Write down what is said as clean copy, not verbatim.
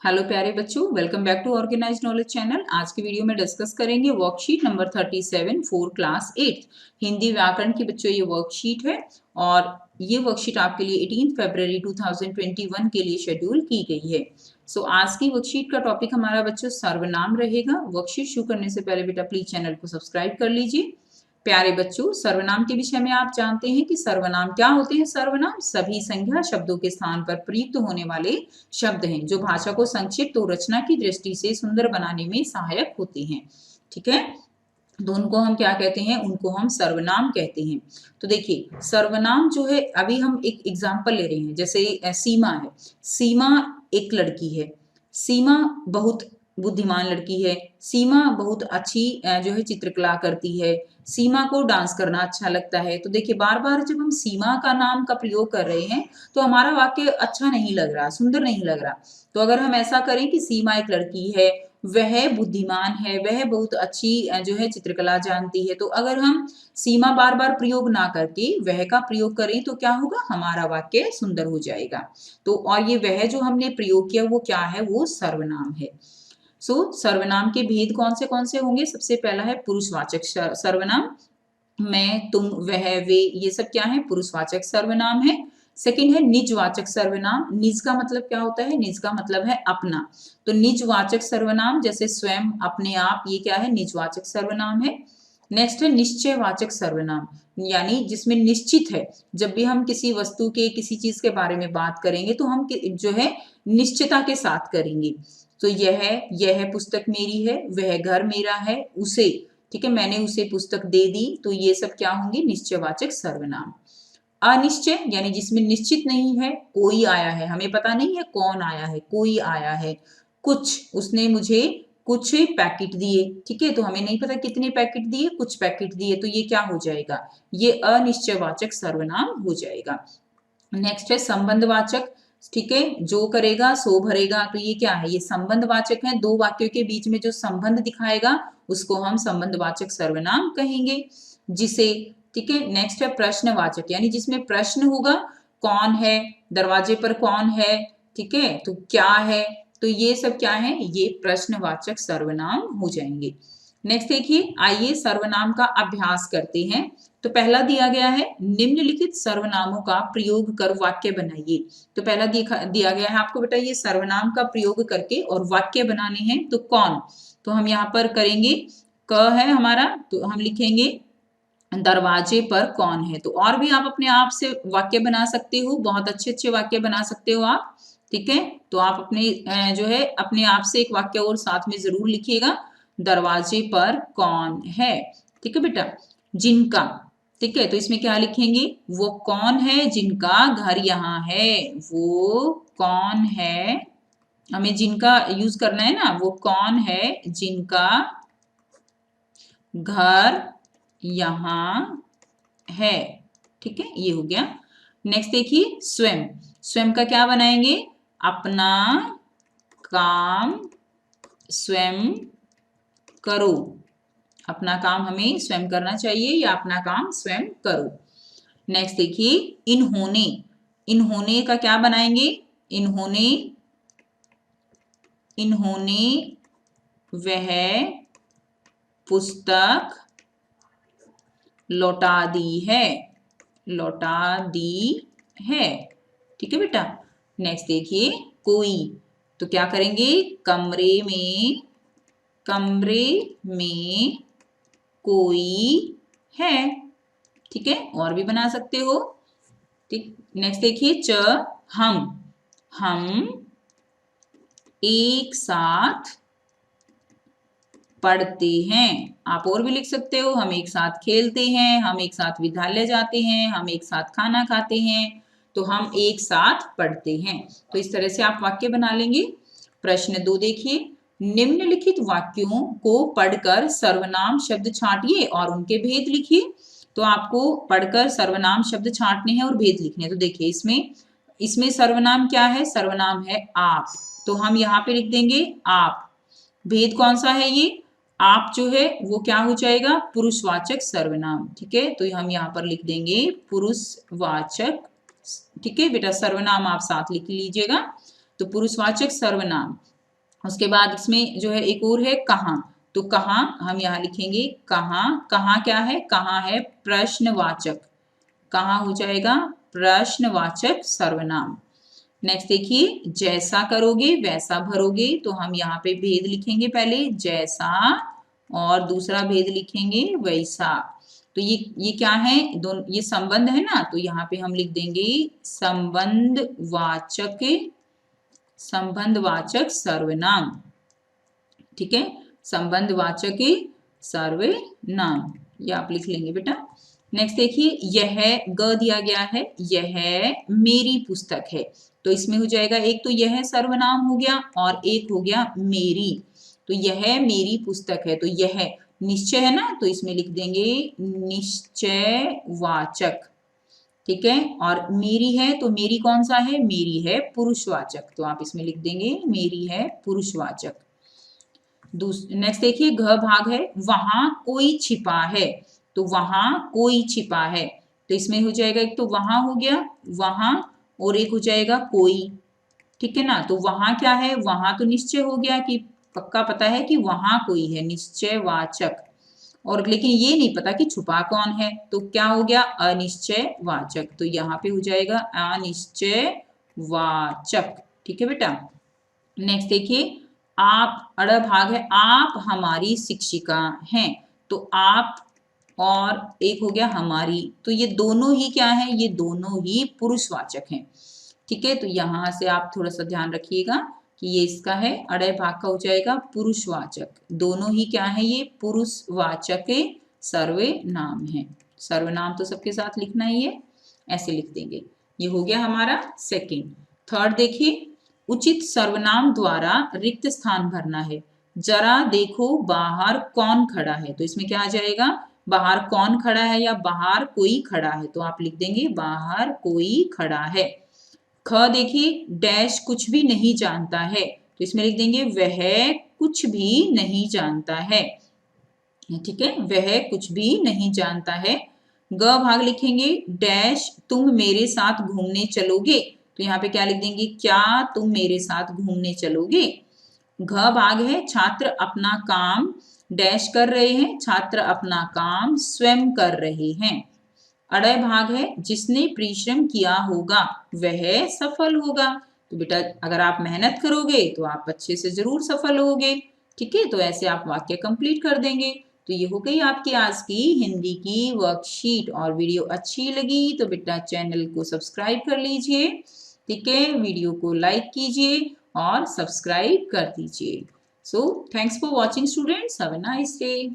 Hello प्यारे बच्चों, welcome back to organised knowledge channel. आज की वीडियो में डिस्कस करेंगे worksheet number 37 for class 8 Hindi व्याकरण की। बच्चों ये वर्कशीट है और ये वर्कशीट आपके लिए 18 फरवरी 2021 के लिए शेड्यूल की गई है। सो आज की वर्कशीट का टॉपिक हमारा बच्चों सर्वनाम रहेगा। वर्कशीट शुरू करने से पहले बेटा प्लीज चैनल को सब्सक्राइब कर लीजिए। प्यारे बच्चों, सर्वनाम के विषय में आप जानते हैं कि सर्वनाम क्या होते हैं। सर्वनाम सभी संज्ञा शब्दों के स्थान पर प्रयुक्त होने वाले शब्द हैं जो भाषा को संक्षिप्त और रचना की दृष्टि से सुंदर बनाने में सहायक होते हैं। ठीक है, तो उनको हम क्या कहते हैं? उनको हम सर्वनाम कहते हैं। तो देखिए, सर्वनाम जो है, अभी हम एक एग्जांपल ले रहे हैं। जैसे सीमा है। सीमा एक लड़की है। सीमा बहुत बुद्धिमान लड़की है। सीमा बहुत अच्छी जो है चित्रकला करती है। सीमा को डांस करना अच्छा लगता है। तो देखिए, बार बार जब हम सीमा का नाम का प्रयोग कर रहे हैं तो हमारा वाक्य अच्छा नहीं लग रहा, सुंदर नहीं लग रहा। तो अगर हम ऐसा करें कि सीमा एक लड़की है, वह बुद्धिमान है, वह बहुत अच्छी जो है चित्रकला जानती है, तो अगर हम सीमा बार बार प्रयोग ना करके वह का प्रयोग करें तो क्या होगा? हमारा वाक्य सुंदर हो जाएगा। तो और ये वह जो हमने प्रयोग किया वो क्या है? वो सर्वनाम है। सर्वनाम के भेद कौन से होंगे? सबसे पहला है पुरुषवाचक सर्वनाम। मैं, तुम, वह, वे, ये सब क्या है? पुरुषवाचक सर्वनाम है। सेकंड है निजवाचक सर्वनाम। निज का मतलब क्या होता है? निज का मतलब है अपना। तो निजवाचक सर्वनाम जैसे स्वयं, अपने आप, ये क्या है? निजवाचक सर्वनाम है। नेक्स्ट है निश्चयवाचक सर्वनाम, यानी जिसमें निश्चित है। जब भी हम किसी वस्तु के, किसी चीज के बारे में बात करेंगे तो हम जो है निश्चयता के साथ करेंगे। तो यह पुस्तक मेरी है, वह घर मेरा है, उसे, ठीक है, मैंने उसे पुस्तक दे दी। तो ये सब क्या होंगे? निश्चयवाचक सर्वनाम। अनिश्चय यानी जिसमें निश्चित नहीं है, कोई आया है, हमें पता नहीं है कौन आया है, कोई आया है। कुछ, उसने मुझे कुछ पैकेट दिए, ठीक है, तो हमें नहीं पता कितने पैकेट दिए, कुछ पैकेट दिए, तो ये क्या हो जाएगा? ये अनिश्चयवाचक सर्वनाम हो जाएगा। नेक्स्ट है संबंधवाचक। ठीक है, जो करेगा सो भरेगा, तो ये क्या है? ये संबंधवाचक है। दो वाक्यों के बीच में जो संबंध दिखाएगा उसको हम संबंधवाचक सर्वनाम कहेंगे। जिसे, ठीक है, नेक्स्ट है प्रश्नवाचक, यानी जिसमें प्रश्न होगा। कौन है? दरवाजे पर कौन है? ठीक है, तो क्या है? तो ये सब क्या है? ये प्रश्नवाचक सर्वनाम हो जाएंगे। नेक्स्ट देखिए, आइए सर्वनाम का अभ्यास करते हैं। तो पहला दिया गया है निम्नलिखित सर्वनामों का प्रयोग कर वाक्य बनाइए। तो पहला दिया गया है आपको बेटा ये सर्वनाम का प्रयोग करके और वाक्य बनाने हैं। तो कौन, तो हम यहाँ पर करेंगे, क है हमारा, तो हम लिखेंगे दरवाजे पर कौन है। तो और भी आप अपने आप से वाक्य बना सकते हो, बहुत अच्छे अच्छे वाक्य बना सकते हो आप। ठीक है, तो आप अपने जो है अपने आप से एक वाक्य और साथ में जरूर लिखिएगा, दरवाजे पर कौन है। ठीक है बेटा। जिनका, ठीक है, तो इसमें क्या लिखेंगे? वो कौन है जिनका घर यहाँ है। वो कौन है, हमें जिनका यूज करना है ना। वो कौन है जिनका घर यहाँ है। ठीक है, ये हो गया। नेक्स्ट देखिए स्वयं। स्वयं का क्या बनाएंगे? अपना काम स्वयं करो। अपना काम हमें स्वयं करना चाहिए या अपना काम स्वयं करो। नेक्स्ट देखिए इन्होंने। इन्होंने का क्या बनाएंगे? इन्होंने, इन्होंने वह पुस्तक लौटा दी है। लौटा दी है। ठीक है बेटा। नेक्स्ट देखिए कोई। तो क्या करेंगे? कमरे में, कमरे में कोई है। ठीक है, और भी बना सकते हो। ठीक, नेक्स्ट देखिए च, हम एक साथ पढ़ते हैं। आप और भी लिख सकते हो, हम एक साथ खेलते हैं, हम एक साथ विद्यालय जाते हैं, हम एक साथ खाना खाते हैं, तो हम एक साथ पढ़ते हैं। तो इस तरह से आप वाक्य बना लेंगे। प्रश्न 2 देखिए, निम्नलिखित वाक्यों को पढ़कर सर्वनाम शब्द छांटिए और उनके भेद लिखिए। तो आपको पढ़कर सर्वनाम शब्द छांटने हैं और भेद लिखने हैं। तो देखिए इसमें, इसमें सर्वनाम क्या है? सर्वनाम है आप, तो हम यहाँ पे लिख देंगे आप। भेद कौन सा है? ये आप जो है वो क्या हो जाएगा? पुरुषवाचक सर्वनाम। ठीक है, तो हम यहाँ पर लिख देंगे पुरुषवाचक। ठीक है बेटा, सर्वनाम आप साथ लिख लीजिएगा। तो पुरुषवाचक सर्वनाम। उसके बाद इसमें जो है एक और है कहाँ, तो कहाँ हम यहाँ लिखेंगे कहाँ। कहाँ क्या है, कहाँ है प्रश्नवाचक, कहाँ हो जाएगा प्रश्नवाचक सर्वनाम। नेक्स्ट देखिए जैसा करोगे वैसा भरोगे, तो हम यहाँ पे भेद लिखेंगे, पहले जैसा और दूसरा भेद लिखेंगे वैसा। तो ये क्या है, दोनों ये संबंध है ना, तो यहाँ पे हम लिख देंगे संबंधवाचक सर्वनाम। ठीक है, संबंधवाचक सर्वनाम, ये आप लिख लेंगे बेटा। नेक्स्ट देखिए यह ग दिया गया है, यह मेरी पुस्तक है, तो इसमें हो जाएगा एक तो यह सर्वनाम हो गया और एक हो गया मेरी। तो यह मेरी पुस्तक है, तो यह निश्चय है ना, तो इसमें लिख देंगे निश्चयवाचक। ठीक है, और मेरी है तो मेरी कौन सा है, मेरी है पुरुषवाचक, तो आप इसमें लिख देंगे मेरी है पुरुषवाचक। नेक्स्ट देखिए घ भाग है, वहां कोई छिपा है, तो वहां कोई छिपा है, तो इसमें हो जाएगा एक तो वहां हो गया वहां और एक हो जाएगा कोई। ठीक है ना, तो वहां क्या है, वहां तो निश्चय हो गया कि पक्का पता है कि वहां कोई है, निश्चयवाचक, और लेकिन ये नहीं पता कि छुपा कौन है, तो क्या हो गया अनिश्चयवाचक, तो यहाँ पे हो जाएगा अनिश्चयवाचक। ठीक है बेटा। नेक्स्ट देखिए आप अड़ भाग है, आप हमारी शिक्षिका हैं, तो आप और एक हो गया हमारी, तो ये दोनों ही क्या है, ये दोनों ही पुरुषवाचक हैं। ठीक है, तो यहां से आप थोड़ा सा ध्यान रखिएगा कि ये इसका है अड़य भाग का हो जाएगा पुरुषवाचक, दोनों ही क्या है ये पुरुषवाचक सर्वनाम है। सर्वनाम तो सबके साथ लिखना ही है, ऐसे लिख देंगे। ये हो गया हमारा सेकंड। थर्ड देखिए उचित सर्वनाम द्वारा रिक्त स्थान भरना है, जरा देखो बाहर कौन खड़ा है, तो इसमें क्या आ जाएगा बाहर कौन खड़ा है या बाहर कोई खड़ा है, तो आप लिख देंगे बाहर कोई खड़ा है। ख देखिए डैश कुछ भी नहीं जानता है, तो इसमें लिख देंगे वह कुछ भी नहीं जानता है। ठीक है, वह कुछ भी नहीं जानता है। ग भाग लिखेंगे डैश तुम मेरे साथ घूमने चलोगे, तो यहाँ पे क्या लिख देंगे क्या तुम मेरे साथ घूमने चलोगे। घ भाग है छात्र अपना काम डैश कर रहे हैं, छात्र अपना काम स्वयं कर रहे हैं। अड़य भाग है जिसने परिश्रम किया होगा वह सफल होगा, तो बेटा अगर आप मेहनत करोगे तो आप अच्छे से जरूर सफल होगे। ठीक है, तो ऐसे आप वाक्य कंप्लीट कर देंगे। तो ये हो गई आपकी आज की हिंदी की वर्कशीट, और वीडियो अच्छी लगी तो बेटा चैनल को सब्सक्राइब कर लीजिए। ठीक है, वीडियो को लाइक कीजिए और सब्सक्राइब कर दीजिए। So thanks for watching students, have a nice day.